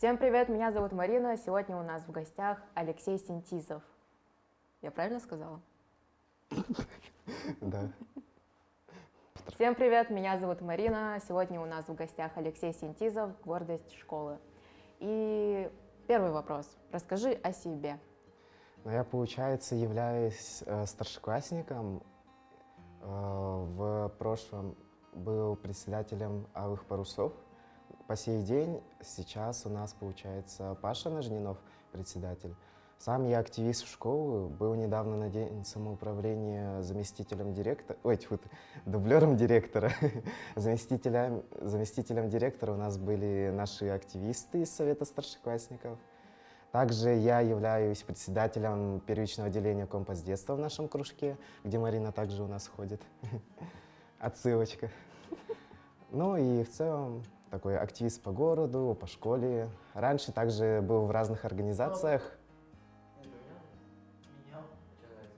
Всем привет, меня зовут Марина. Сегодня у нас в гостях Алексей Синтизов. Я правильно сказала? Да. Всем привет, меня зовут Марина. Сегодня у нас в гостях Алексей Синтизов, гордость школы. И первый вопрос. Расскажи о себе. Но я, получается, являюсь старшеклассником. В прошлом был председателем Алых парусов. По сей день сейчас у нас, получается, Паша Нажнинов, председатель. Сам я активист школы, был недавно на день самоуправления заместителем директора, дублером директора. Заместителем директора у нас были наши активисты из Совета старшеклассников. Также я являюсь председателем первичного отделения компостдетства в нашем кружке, где Марина также у нас ходит. Отсылочка. Ну и в целом такой активист по городу, по школе. Раньше также был в разных организациях.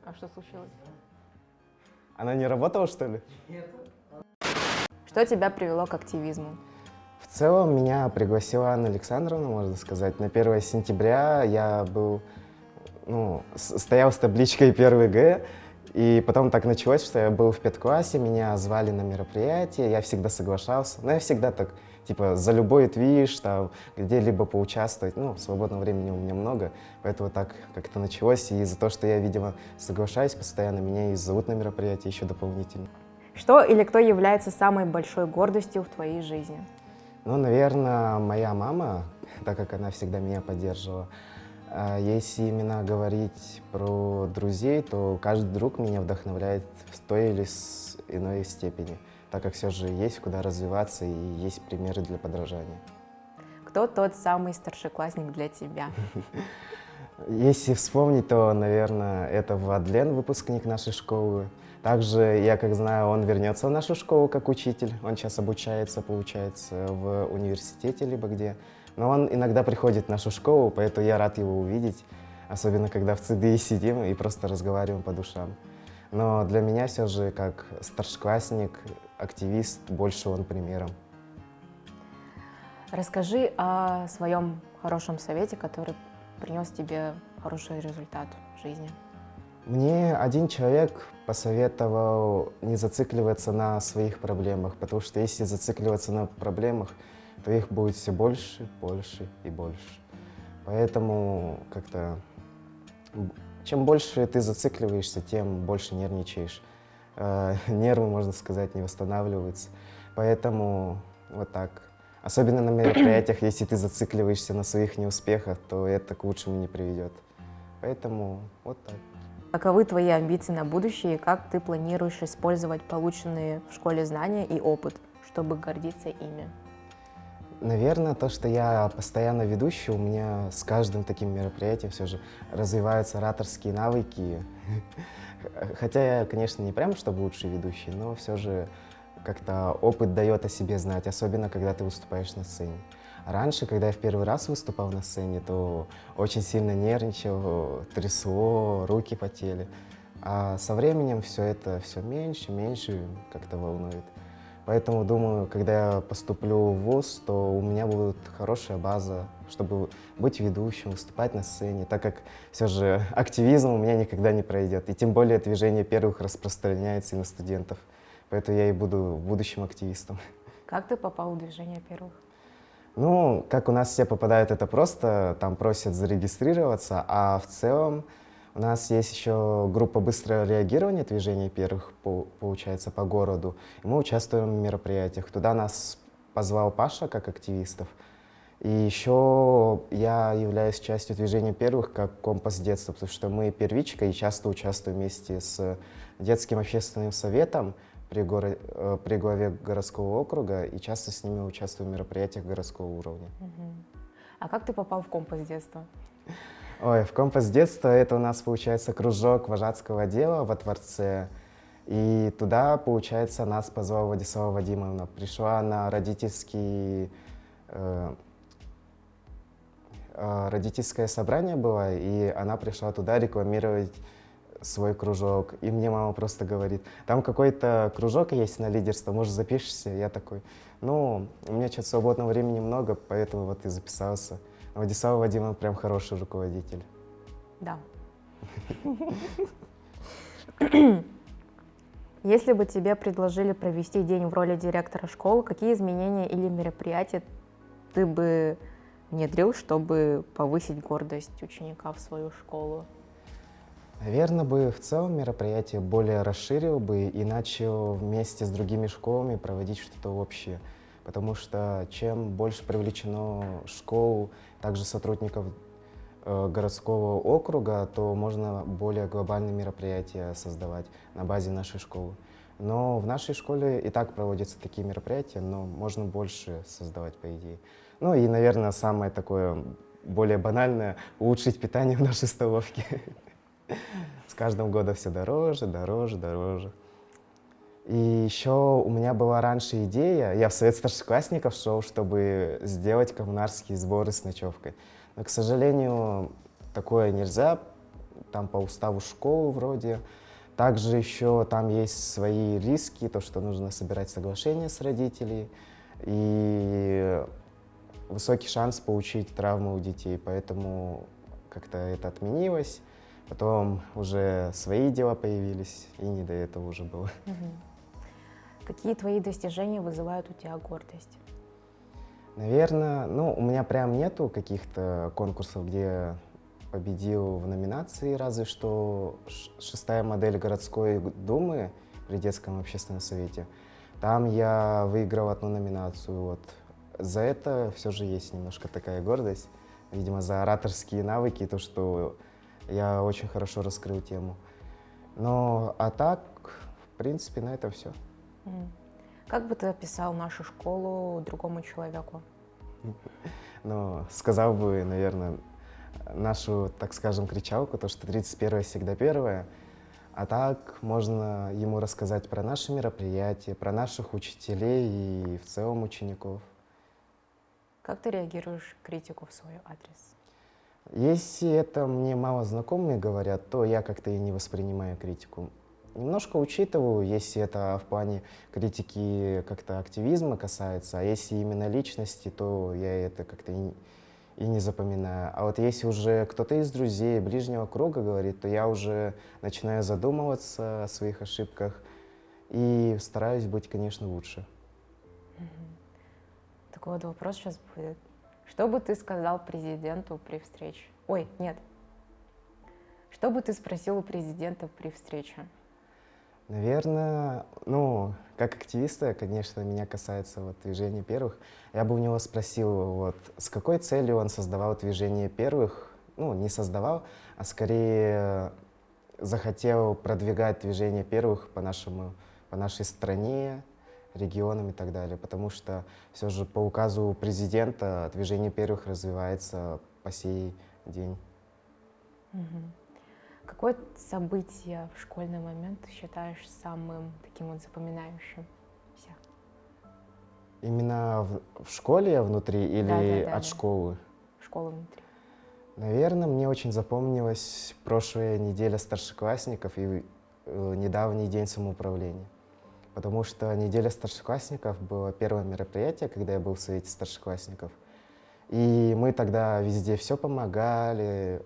А что случилось? Она не работала, что ли? Что тебя привело к активизму? В целом меня пригласила Анна Александровна, можно сказать. На 1 сентября я был, стоял с табличкой 1 Г, и потом так началось, что я был в педклассе, меня звали на мероприятие, я всегда соглашался. Но я всегда так, за любой движ, там, где-либо поучаствовать. Свободного времени у меня много, поэтому так как-то началось. И за то, что я, видимо, соглашаюсь постоянно, меня и зовут на мероприятие еще дополнительно. Что или кто является самой большой гордостью в твоей жизни? Наверное, моя мама, так как она всегда меня поддерживала. Если именно говорить про друзей, то каждый друг меня вдохновляет в той или иной степени, так как все же есть куда развиваться и есть примеры для подражания. Кто тот самый старшеклассник для тебя? Если вспомнить, то, наверное, это Владлен, выпускник нашей школы. Также, я как знаю, он вернется в нашу школу как учитель. Он сейчас обучается, получается, в университете либо где. Но он иногда приходит в нашу школу, поэтому я рад его увидеть. Особенно, когда в ЦДИ сидим и просто разговариваем по душам. Но для меня все же, как старшеклассник, активист, больше он примером. Расскажи о своем хорошем совете, который принес тебе хороший результат в жизни. Мне один человек посоветовал не зацикливаться на своих проблемах, потому что если зацикливаться на проблемах, то их будет все больше, больше и больше. Поэтому как-то чем больше ты зацикливаешься, тем больше нервничаешь. Нервы, можно сказать, не восстанавливаются. Поэтому вот так. Особенно на мероприятиях, если ты зацикливаешься на своих неуспехах, то это к лучшему не приведет. Поэтому вот так. Каковы твои амбиции на будущее и как ты планируешь использовать полученные в школе знания и опыт, чтобы гордиться ими? Наверное, то, что я постоянно ведущий, у меня с каждым таким мероприятием все же развиваются ораторские навыки. Хотя я, конечно, не прям чтобы лучший ведущий, но все же как-то опыт дает о себе знать, особенно когда ты выступаешь на сцене. Раньше, когда я в первый раз выступал на сцене, то очень сильно нервничал, трясло, руки потели. А со временем все это все меньше, меньше как-то волнует. Поэтому думаю, когда я поступлю в ВУЗ, то у меня будет хорошая база, чтобы быть ведущим, выступать на сцене, так как все же активизм у меня никогда не пройдет. И тем более движение первых распространяется и на студентов. Поэтому я и буду будущим активистом. Как ты попал в движение первых? Как у нас все попадают, это просто там просят зарегистрироваться, а в целом у нас есть еще группа быстрого реагирования движения первых, получается, по городу. И мы участвуем в мероприятиях. Туда нас позвал Паша как активистов. И еще я являюсь частью движения первых как компостдетства, потому что мы первичка и часто участвуем вместе с детским общественным советом при главе городского округа и часто с ними участвую в мероприятиях городского уровня. А как ты попал в компостдетство? В компостдетство это у нас, получается, кружок вожатского отдела во дворце. И туда, получается, нас позвала Владислава Вадимовна. Пришла на родительское собрание было, и она пришла туда рекламировать свой кружок. И мне мама просто говорит, там какой-то кружок есть на лидерство, может, запишешься? Я такой, у меня что-то свободного времени много, поэтому вот и записался. Владислав Вадимовна прям хороший руководитель. Да. Если бы тебе предложили провести день в роли директора школы, какие изменения или мероприятия ты бы внедрил, чтобы повысить гордость ученика в свою школу? Наверное, бы в целом мероприятие более расширил бы и начал вместе с другими школами проводить что-то общее. Потому что чем больше привлечено школ, также сотрудников городского округа, то можно более глобальные мероприятия создавать на базе нашей школы. Но в нашей школе и так проводятся такие мероприятия, но можно больше создавать, по идее. Ну и, наверное, самое такое более банальное — улучшить питание в нашей столовке. С каждым годом все дороже, дороже, дороже. И еще у меня была раньше идея, я в совет старшеклассников шел, чтобы сделать коммунарские сборы с ночевкой. Но, к сожалению, такое нельзя, там по уставу школы вроде. Также еще там есть свои риски, то, что нужно собирать соглашение с родителями, и высокий шанс получить травму у детей, поэтому как-то это отменилось. Потом уже свои дела появились, и не до этого уже было. Какие твои достижения вызывают у тебя гордость? Наверное, ну, у меня прям нету каких-то конкурсов, где я победил в номинации, разве что шестая модель городской думы при детском общественном совете. Там я выиграл одну номинацию. Вот. За это все же есть немножко такая гордость. Видимо, за ораторские навыки, то, что я очень хорошо раскрыл тему. Но, а так, в принципе, на это все. Как бы ты описал нашу школу другому человеку? Ну, сказал бы, наверное, нашу, так скажем, кричалку, то, что 31 всегда первое. А так можно ему рассказать про наши мероприятия, про наших учителей и в целом учеников. Как ты реагируешь на критику в свой адрес? Если это мне мало знакомые говорят, то я как-то и не воспринимаю критику. Немножко учитываю, если это в плане критики как-то активизма касается, а если именно личности, то я это как-то и не запоминаю. А вот если уже кто-то из друзей, ближнего круга говорит, то я уже начинаю задумываться о своих ошибках и стараюсь быть, конечно, лучше. Такой вот вопрос сейчас будет. Что бы ты сказал президенту при встрече? Ой, нет. Что бы ты спросил у президента при встрече? Наверное, ну, как активиста, конечно, меня касается вот движения первых. Я бы у него спросил, вот, с какой целью он создавал движение первых, ну, не создавал, а скорее захотел продвигать движение первых по нашей стране, регионам и так далее, потому что все же по указу президента движение первых развивается по сей день. Какое событие в школьный момент ты считаешь самым таким вот запоминающимся? Именно в школе внутри или Да. от школы? Школа внутри. Наверное, мне очень запомнилась прошлая неделя старшеклассников и недавний день самоуправления. Потому что неделя старшеклассников было первое мероприятие, когда я был в совете старшеклассников. И мы тогда везде все помогали,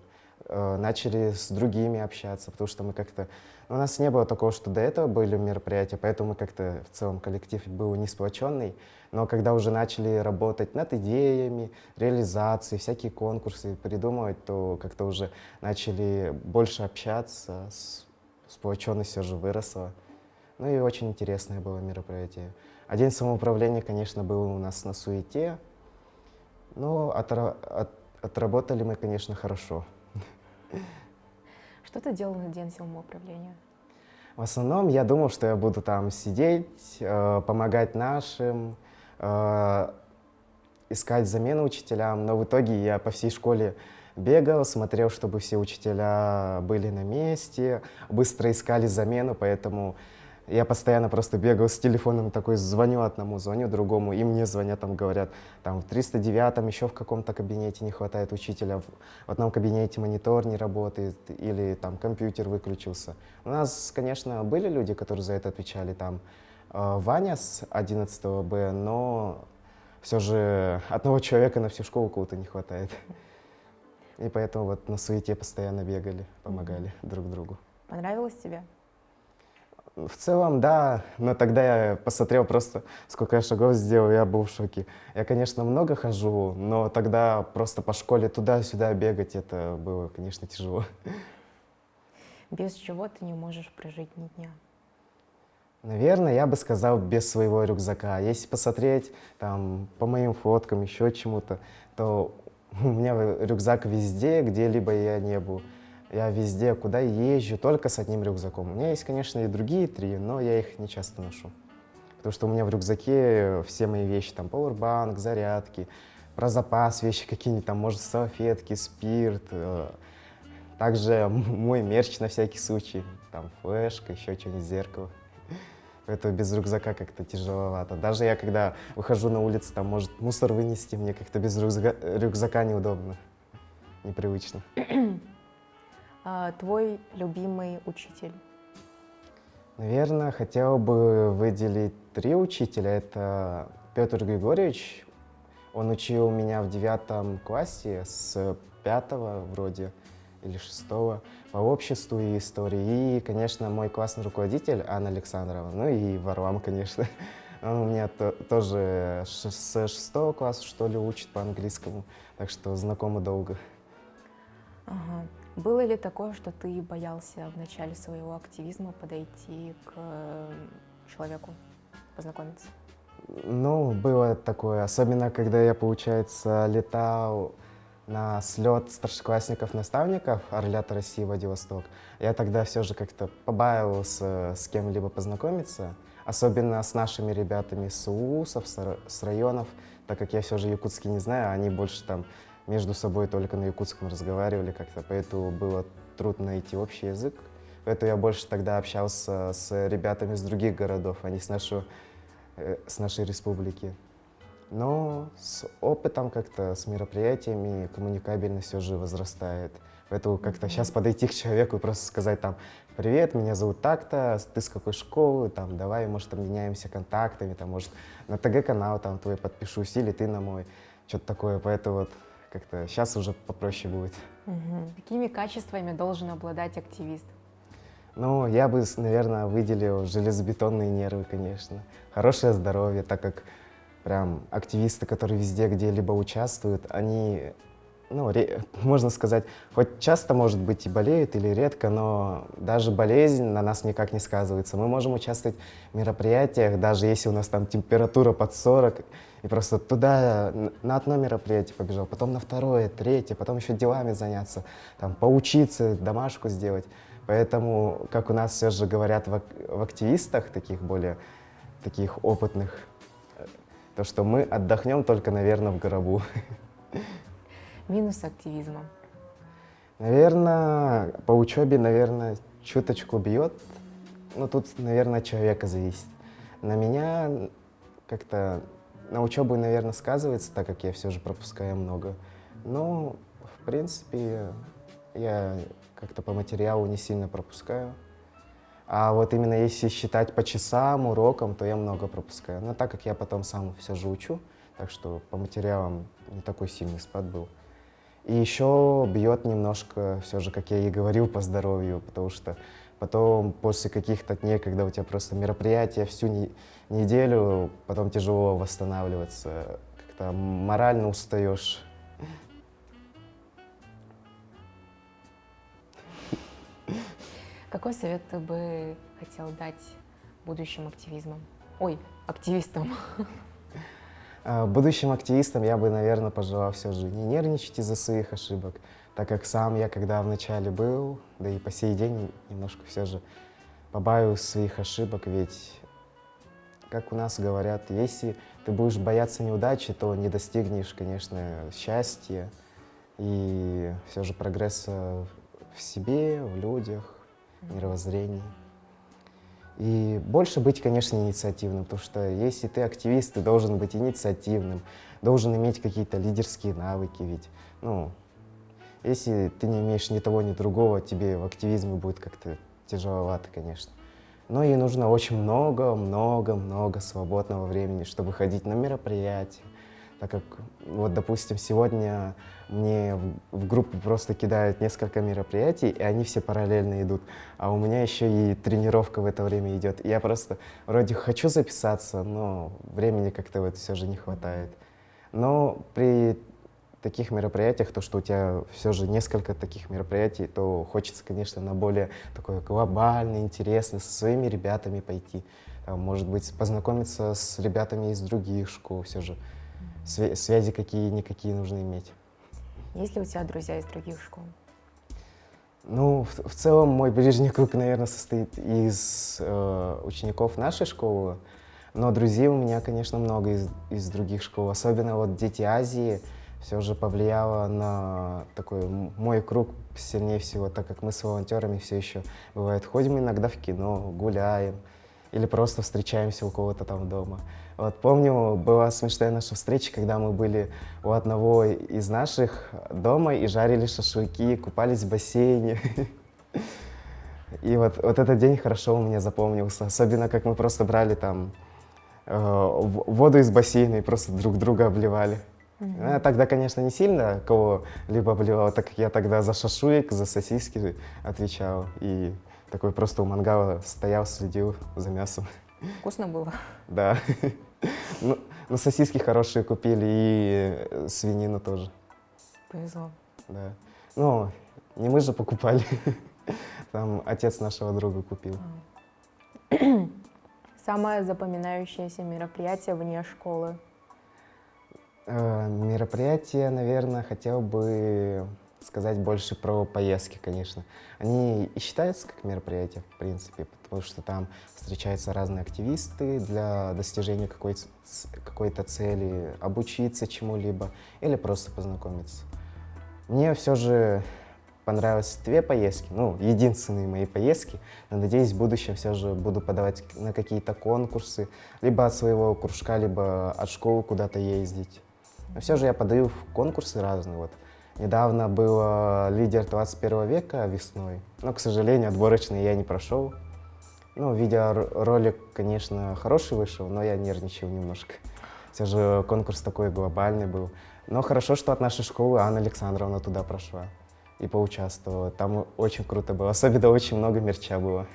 начали с другими общаться, потому что мы как-то... У нас не было такого, что до этого были мероприятия, поэтому мы как-то в целом коллектив был не сплоченный. Но когда уже начали работать над идеями, реализацией, всякие конкурсы придумывать, то как-то уже начали больше общаться, сплоченность все же выросла. Ну и очень интересное было мероприятие. А день самоуправления, конечно, был у нас на суете, но отработали мы, конечно, хорошо. Что ты делал на день самоуправления? В основном я думал, что я буду там сидеть, помогать нашим, искать замену учителям, но в итоге я по всей школе бегал, смотрел, чтобы все учителя были на месте, быстро искали замену, поэтому я постоянно просто бегал с телефоном, такой звоню одному, звоню другому, и мне звонят, там говорят, там в 309-м еще в каком-то кабинете не хватает учителя, в одном кабинете монитор не работает, или там компьютер выключился. У нас, конечно, были люди, которые за это отвечали, там Ваня с 11 Б, но все же одного человека на всю школу кого-то не хватает. И поэтому вот на суете постоянно бегали, помогали друг другу. Понравилось тебе? В целом, да, но тогда я посмотрел просто, сколько я шагов сделал, я был в шоке. Я, конечно, много хожу, но тогда просто по школе туда-сюда бегать, это было, конечно, тяжело. Без чего ты не можешь прожить ни дня? Наверное, я бы сказал, без своего рюкзака. Если посмотреть там по моим фоткам, еще чему-то, то у меня рюкзак везде, где-либо я не был. Я везде, куда езжу, только с одним рюкзаком. У меня есть, конечно, и другие 3, но я их не часто ношу. Потому что у меня в рюкзаке все мои вещи, там, пауэрбанк, зарядки, про запас вещи какие-нибудь, там, может, салфетки, спирт. Также мой мерч на всякий случай, там, флешка, еще что-нибудь, зеркало. Это без рюкзака как-то тяжеловато. Даже я, когда выхожу на улицу, там, может, мусор вынести, мне как-то без рюкзака неудобно, непривычно. Твой любимый учитель? Наверное, хотел бы выделить 3 учителя. Это Петр Григорьевич. Он учил меня в 9 классе с 5 вроде или 6 по обществу и истории. И, конечно, мой классный руководитель Анна Александровна. Ну и Варлам, конечно. Он у меня тоже с 6 класса, что ли, учит по английскому. Так что знакомы долго. Ага. Было ли такое, что ты боялся в начале своего активизма подойти к человеку, познакомиться? Ну, было такое, особенно когда я, получается, летал на слет старшеклассников-наставников Орлята России Владивосток. Я тогда все же как-то побаивался с кем-либо познакомиться, особенно с нашими ребятами с УУСов, с районов, так как я все же якутский не знаю, они больше там между собой только на якутском разговаривали как-то, поэтому было трудно найти общий язык. Поэтому я больше тогда общался с ребятами из других городов, а не с нашей республики. Но с опытом как-то, с мероприятиями коммуникабельность все же возрастает. Поэтому как-то сейчас подойти к человеку и просто сказать там: «Привет, меня зовут так-то, ты с какой школы, там, давай, может, обменяемся контактами, там, может, на ТГ-канал там твой подпишусь, или ты на мой», что-то такое. Поэтому вот как-то сейчас уже попроще будет. Какими качествами должен обладать активист? Ну, я бы, наверное, выделил железобетонные нервы, конечно. Хорошее здоровье, так как прям активисты, которые везде где-либо участвуют, они, ну, можно сказать, хоть часто, может быть, и болеют или редко, но даже болезнь на нас никак не сказывается. Мы можем участвовать в мероприятиях, даже если у нас там температура под 40, и просто туда на одно мероприятие побежал, потом на второе, третье, потом еще делами заняться, там, поучиться, домашку сделать. Поэтому, как у нас все же говорят в активистах, таких более таких опытных, то, что мы отдохнем только, наверное, в гробу. Минус активизма? Наверное, по учебе, наверное, чуточку бьет. Ну, тут, наверное, от человека зависит. На меня как-то на учебу, наверное, сказывается, так как я все же пропускаю много. Но, в принципе, я как-то по материалу не сильно пропускаю. А вот именно если считать по часам, урокам, то я много пропускаю. Но так как я потом сам все же учу, так что по материалам не такой сильный спад был. И еще бьет немножко, все же, как я и говорил, по здоровью, потому что потом после каких-то дней, когда у тебя просто мероприятие всю неделю, потом тяжело восстанавливаться, как-то морально устаешь. Какой совет ты бы хотел дать будущим активизмам? Ой, активистам. Будущим активистам я бы, наверное, пожелал все же не нервничать из-за своих ошибок, так как сам я, когда вначале был, да и по сей день немножко все же побаиваюсь своих ошибок, ведь, как у нас говорят, если ты будешь бояться неудачи, то не достигнешь, конечно, счастья и все же прогресса в себе, в людях, мировоззрении. И больше быть, конечно, инициативным, потому что если ты активист, ты должен быть инициативным, должен иметь какие-то лидерские навыки, ведь, ну, если ты не имеешь ни того, ни другого, тебе в активизме будет как-то тяжеловато, конечно. Но и нужно очень много свободного времени, чтобы ходить на мероприятия, так как, вот, допустим, сегодня мне в группу просто кидают несколько мероприятий, и они все параллельно идут, а у меня еще и тренировка в это время идет. И я просто вроде хочу записаться, но времени как-то вот все же не хватает. Но при таких мероприятиях, то, что у тебя все же несколько таких мероприятий, то хочется, конечно, на более такое глобальное, интересное, со своими ребятами пойти. Там, может быть, познакомиться с ребятами из других школ, все же связи какие-никакие нужно иметь. Есть ли у тебя друзья из других школ? Ну, в целом мой ближний круг, наверное, состоит из учеников нашей школы, но друзей у меня, конечно, много из других школ. Особенно вот «Дети Азии» все же повлияло на такой мой круг сильнее всего, так как мы с волонтерами все еще, бывает, ходим иногда в кино, гуляем или просто встречаемся у кого-то там дома. Вот помню, была смешная наша встреча, когда мы были у одного из наших дома и жарили шашлыки, купались в бассейне. И вот этот день хорошо у меня запомнился. Особенно, как мы просто брали там воду из бассейна и просто друг друга обливали. Я тогда, конечно, не сильно кого-либо обливал, так как я тогда за шашлык, за сосиски отвечал. И такой просто у мангала стоял, следил за мясом. Вкусно было? Да. Ну, сосиски хорошие купили и свинину тоже. Повезло. Да. Ну, не мы же покупали. Там отец нашего друга купил. Самое запоминающееся мероприятие вне школы? Мероприятие, наверное, хотел бы сказать больше про поездки, конечно. Они и считаются как мероприятия, в принципе, потому что там встречаются разные активисты для достижения какой-то цели, обучиться чему-либо или просто познакомиться. Мне все же понравилось 2 поездки, ну, единственные мои поездки, но, надеюсь, в будущем все же буду подавать на какие-то конкурсы, либо от своего кружка, либо от школы куда-то ездить. Но все же я подаю в конкурсы разные. Вот. Недавно был лидер 21 века весной, но, к сожалению, отборочный я не прошел. Ну, видеоролик, конечно, хороший вышел, но я нервничал немножко. Все же конкурс такой глобальный был. Но хорошо, что от нашей школы Анна Александровна туда прошла и поучаствовала. Там очень круто было, особенно очень много мерча было.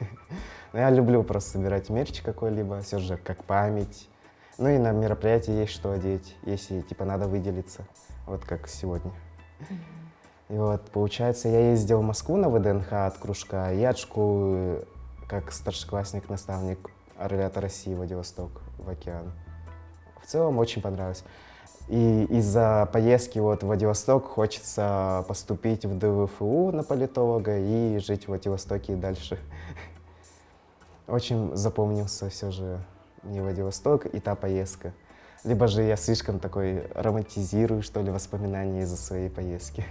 Но я люблю просто собирать мерч какой-либо, все же как память. Ну и на мероприятии есть что одеть, если типа надо выделиться, вот как сегодня. И вот, получается, я ездил в Москву на ВДНХ от кружка и от школы как старшеклассник-наставник Орлята России Владивосток в океан. В целом очень понравилось. И из-за поездки вот в Владивосток хочется поступить в ДВФУ на политолога и жить в Владивостоке и дальше. Очень запомнился все же мне Владивосток и та поездка. Либо же я слишком такой романтизирую, что ли, воспоминания из-за своей поездки.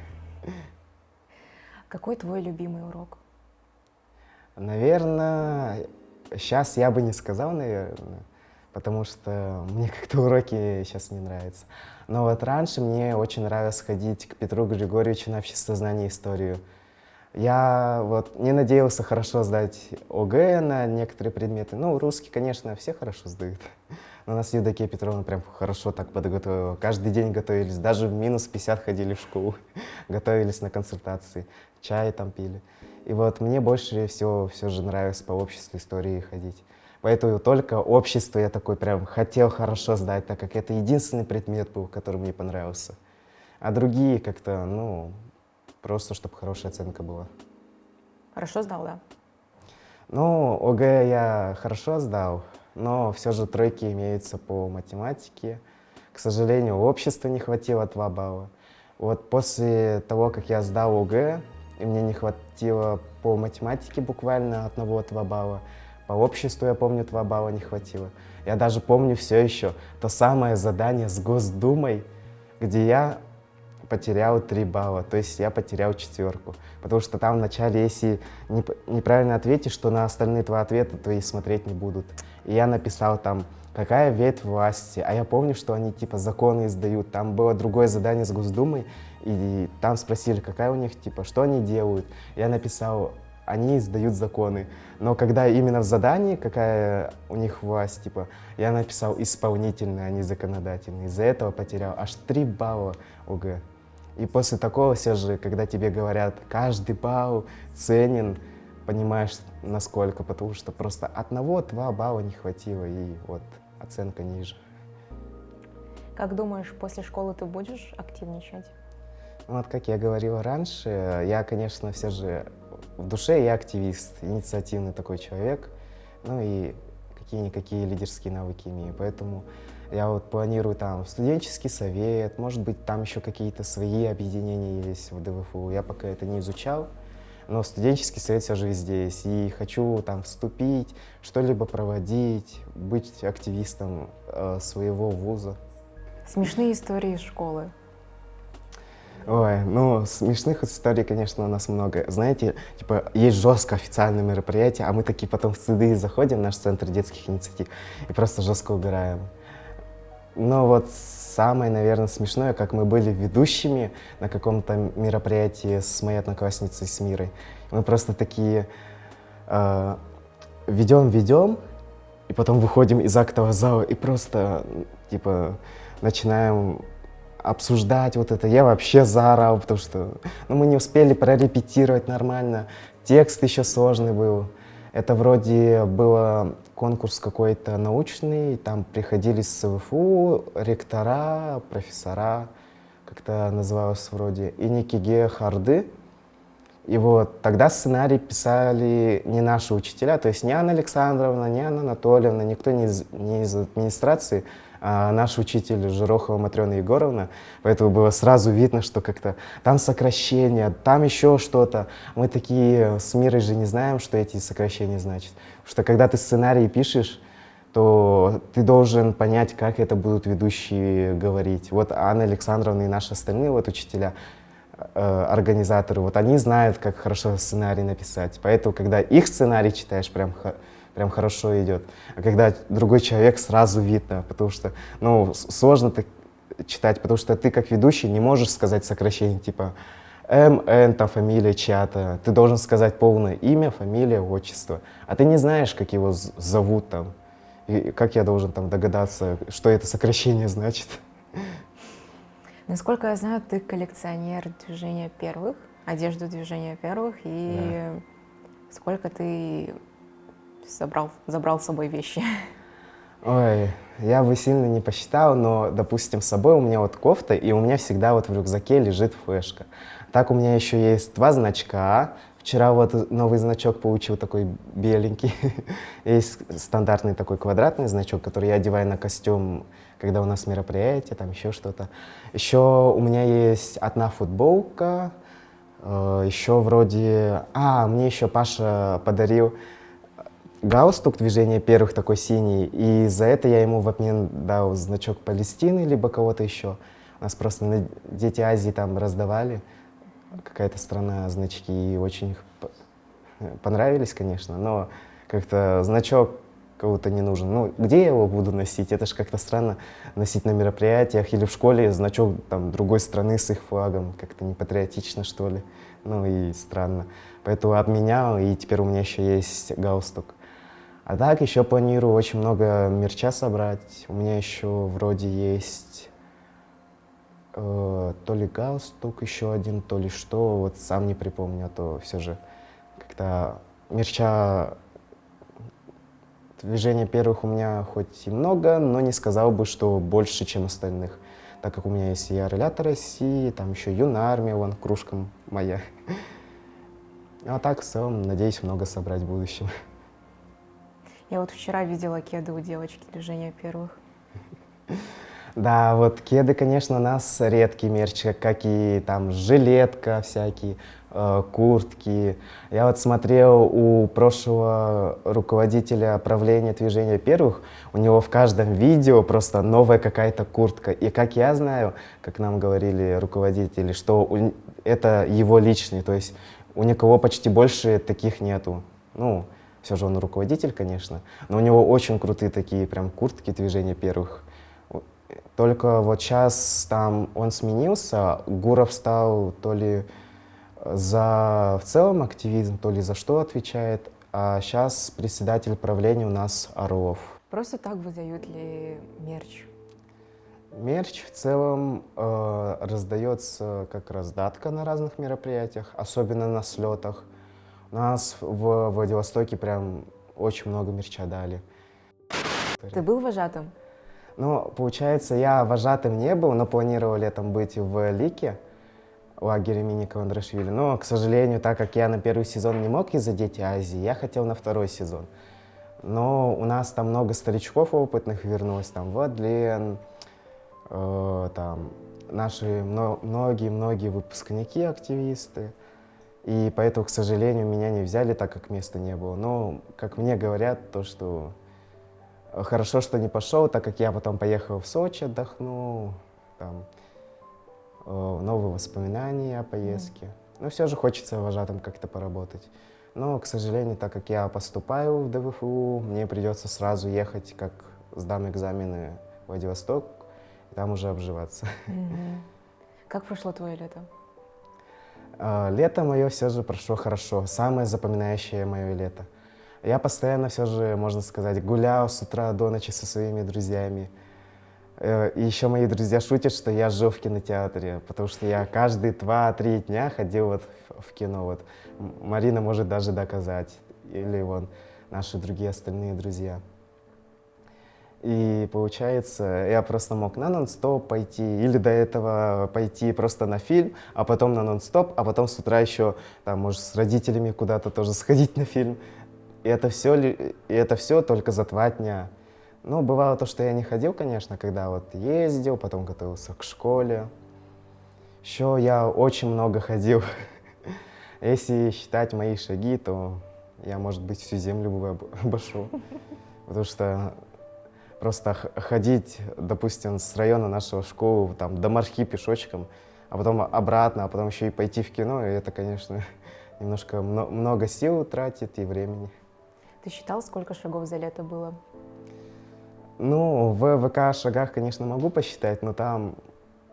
Какой твой любимый урок? Наверное, сейчас я бы не сказал, наверное, потому что мне как-то уроки сейчас не нравятся. Но вот раньше мне очень нравилось ходить к Петру Григорьевичу на обществознание и историю. Я вот не надеялся хорошо сдать ОГЭ на некоторые предметы. Ну, русский, конечно, все хорошо сдают. Но нас Евдокия Петровна прям хорошо так подготовила. Каждый день готовились, даже в минус 50 ходили в школу, готовились на консультации, чай там пили. И вот мне больше всего все же нравилось по обществу истории ходить. Поэтому только общество я такой прям хотел хорошо сдать, так как это единственный предмет был, который мне понравился. А другие как-то, ну, просто чтобы хорошая оценка была. Хорошо сдал, да? Ну, ОГЭ я хорошо сдал, но все же тройки имеются по математике. К сожалению, общества не хватило 2 балла. Вот после того, как я сдал ОГЭ, и мне не хватило по математике буквально 1-2 балла, по обществу, я помню, 2 балла не хватило. Я даже помню все еще то самое задание с Госдумой, где я потерял 3 балла, то есть я потерял 4. Потому что там вначале, если неправильно ответишь, то на остальные 2 ответа твои смотреть не будут. И я написал там, какая ветвь власти, а я помню, что они типа законы издают. Там было другое задание с Госдумой, и там спросили, какая у них, типа, что они делают. Я написал они издают законы. Но когда именно в задании, какая у них власть, типа, я написал исполнительный, а не законодательный. Из-за этого потерял аж 3 балла ОГЭ. И после такого все же, когда тебе говорят, каждый балл ценен, понимаешь, насколько, потому что просто 1-2 балла не хватило, и вот оценка ниже. Как думаешь, после школы ты будешь активничать? Вот, как я говорил раньше, я, конечно, все же в душе я активист, инициативный такой человек, ну и какие-никакие лидерские навыки имею, поэтому я вот планирую там студенческий совет, может быть, там еще какие-то свои объединения есть в ДВФУ, я пока это не изучал, но студенческий совет все же везде есть, и хочу там вступить, что-либо проводить, быть активистом своего вуза. Смешные истории из школы. Ой, ну, смешных историй, конечно, у нас много. Знаете, типа, есть жестко официальное мероприятие, а мы такие потом в ЦДИ заходим, в наш центр детских инициатив, и просто жестко угораем. Но вот самое, наверное, смешное, как мы были ведущими на каком-то мероприятии с моей одноклассницей, с Мирой. Мы просто такие ведем, и потом выходим из актового зала и просто, типа, начинаем обсуждать вот это. Я вообще заорал, потому что мы не успели прорепетировать нормально. Текст еще сложный был. Это вроде был конкурс какой-то научный, там приходили с СВФУ ректора, профессора, как-то называлось вроде, и Никиге Харды. И вот тогда сценарий писали не наши учителя, то есть не Анна Александровна, не Анна Анатольевна, никто не из администрации, а наш учитель Жирохова Матрена Егоровна. Поэтому было сразу видно, что как-то там сокращения, там еще что-то. Мы такие с Мирой же не знаем, что эти сокращения значат. Потому что когда ты сценарий пишешь, то ты должен понять, как это будут ведущие говорить. Вот Анна Александровна и наши остальные вот учителя, организаторы, вот они знают, как хорошо сценарий написать. Поэтому, когда их сценарий читаешь, прям хорошо идет. А когда другой человек, сразу видно, потому что, сложно так читать, потому что ты, как ведущий, не можешь сказать сокращение, типа МН, там, фамилия чья-то. Ты должен сказать полное имя, фамилия, отчество. А ты не знаешь, как его зовут там. И как я должен там догадаться, что это сокращение значит. Насколько я знаю, ты коллекционер движения первых, одежду движения первых, и да. Сколько ты забрал с собой вещи? Ой, я бы сильно не посчитал, но, допустим, с собой у меня вот кофта, и у меня всегда вот в рюкзаке лежит флешка. Так у меня еще есть 2 значка. Вчера вот новый значок получил, такой беленький. Есть стандартный такой квадратный значок, который я одеваю на костюм, когда у нас мероприятие, там еще что-то. Еще у меня есть одна футболка, еще вроде... мне еще Паша подарил галстук движения первых, такой синий, и за это я ему в обмен дал значок Палестины, либо кого-то еще. У нас просто на Дети Азии там раздавали, какая-то страна, значки, и очень понравились, конечно, но как-то значок кого-то не нужен. Где я его буду носить? Это же как-то странно носить на мероприятиях или в школе значок там другой страны с их флагом, как-то не патриотично, что ли. И странно. Поэтому обменял, и теперь у меня еще есть галстук. А так еще планирую очень много мерча собрать. У меня еще вроде есть то ли галстук еще один, то ли что, вот сам не припомню, а то все же как-то мерча движения первых у меня хоть и много, но не сказал бы, что больше, чем остальных. Так как у меня есть и Орлята России, там еще Юная Армия, вон, кружка моя. А так, в целом, надеюсь, много собрать в будущем. Я вот вчера видела кеды у девочки движения первых. Да, вот кеды, конечно, у нас редкий мерч, как и там жилетка всякие, куртки. Я вот смотрел у прошлого руководителя правления движения первых, у него в каждом видео просто новая какая-то куртка. И как я знаю, как нам говорили руководители, что это его личный, то есть у никого почти больше таких нету. Все же он руководитель, конечно, но у него очень крутые такие прям куртки движения первых. Только вот сейчас там он сменился, Гуров стал то ли За в целом активизм, то ли за что отвечает, а сейчас председатель правления у нас Орлов. Просто так выдают ли мерч? Мерч в целом раздается как раздатка на разных мероприятиях, особенно на слетах. У нас в Владивостоке прям очень много мерча дали. Ты был вожатым? Ну, получается, я вожатым не был, но планировал летом быть в Лике, лагере имени Каландрашвили. Но, к сожалению, так как я на первый сезон не мог из-за Дети Азии, я хотел на второй сезон. Но у нас там много старичков опытных вернулось, там Владлен, там наши многие выпускники, активисты. И поэтому, к сожалению, меня не взяли, так как места не было. Но, как мне говорят, то, что хорошо, что не пошел, так как я потом поехал в Сочи, отдохнул, там новые воспоминания о поездке. Но все же хочется вожатым как-то поработать. Но, к сожалению, так как я поступаю в ДВФУ, мне придется сразу ехать, как сдам экзамены в Владивосток, и там уже обживаться. Как прошло твое лето? Лето мое все же прошло хорошо, самое запоминающее мое лето. Я постоянно все же, можно сказать, гулял с утра до ночи со своими друзьями. И еще мои друзья шутят, что я жил в кинотеатре, потому что я каждые 2-3 дня ходил вот в кино. Вот. Марина может даже доказать, или вон наши другие остальные друзья. И получается, я просто мог на нон-стоп пойти, или до этого пойти просто на фильм, а потом на нон-стоп, а потом с утра еще, там, может, с родителями куда-то тоже сходить на фильм. И это все только за 2 дня. Ну, бывало то, что я не ходил, конечно, когда вот ездил, потом готовился к школе. Еще я очень много ходил. Если считать мои шаги, то я, может быть, всю землю бы обошел. Потому что просто ходить, допустим, с района нашего школы там, до Мархи пешочком, а потом обратно, а потом еще и пойти в кино, и это, конечно, немножко много сил тратит и времени. Ты считал, сколько шагов за лето было? Ну, в ВК шагах, конечно, могу посчитать, но там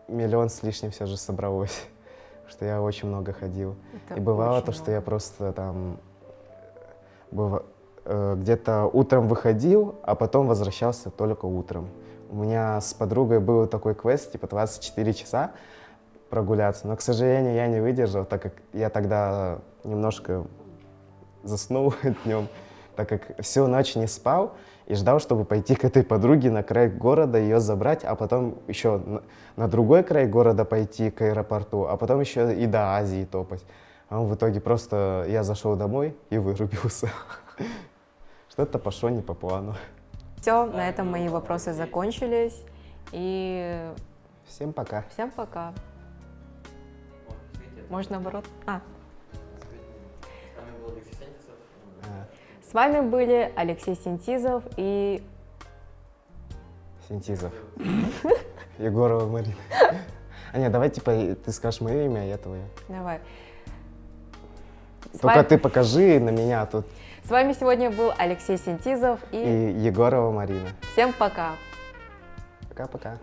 1 миллион с лишним все же собралось, что я очень много ходил. Это и бывало очень то, что много. я просто там где-то утром выходил, а потом возвращался только утром. У меня с подругой был такой квест, типа 24 часа прогуляться, но, к сожалению, я не выдержал, так как я тогда немножко заснул днем, так как всю ночь не спал и ждал, чтобы пойти к этой подруге на край города, ее забрать, а потом еще на другой край города пойти к аэропорту, а потом еще и до Азии топать. А в итоге просто я зашел домой и вырубился. Что-то пошло не по плану. Все, на этом мои вопросы закончились. И Всем пока. всем пока. Может, наоборот? С вами были Алексей Синтизов и... Синтизов. Егорова Марина. А нет, давай типа ты скажешь мое имя, а я твое. Давай. Только ты покажи на меня тут. С вами сегодня был Алексей Синтизов И Егорова Марина. всем пока. Пока-пока.